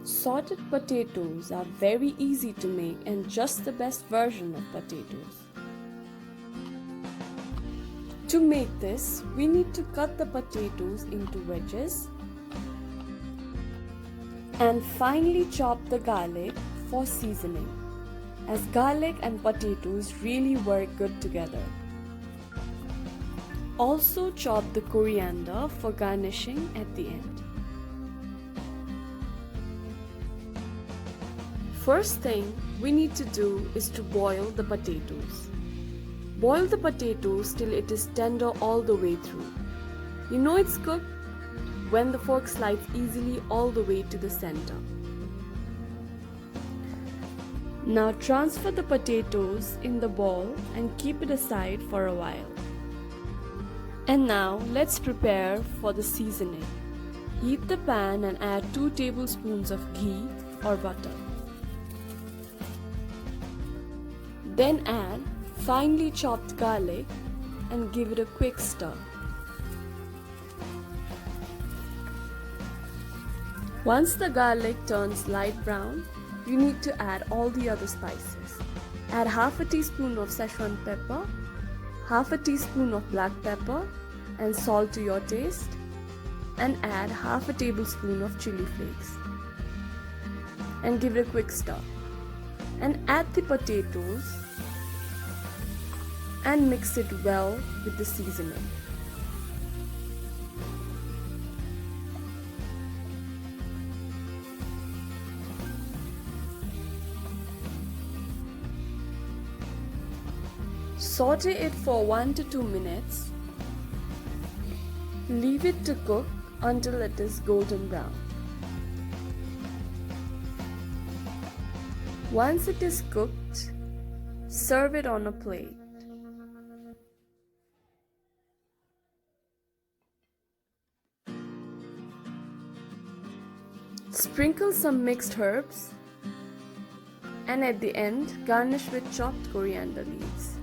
Sauteed potatoes are very easy to make and just the best version of potatoes. To make this, we need to cut the potatoes into wedges and finely chop the garlic for seasoning, as garlic and potatoes really work good together. Also chop the coriander for garnishing at the end. First thing we need to do is to boil the potatoes. Boil the potatoes till it is tender all the way through. You know it's cooked when the fork slides easily all the way to the center. Now transfer the potatoes in the bowl and keep it aside for a while. And now let's prepare for the seasoning. Heat the pan and add 2 tablespoons of ghee or butter. Then add finely chopped garlic and give it a quick stir. Once the garlic turns light brown, you need to add all the other spices. Add half a teaspoon of Sichuan pepper, half a teaspoon of black pepper and salt to your taste, and add half a tablespoon of chili flakes. And give it a quick stir. And add the potatoes and mix it well with the seasoning. Saute it for 1 to 2 minutes. Leave it to cook until it is golden brown. Once it is cooked, serve it on a plate. Sprinkle some mixed herbs and at the end garnish with chopped coriander leaves.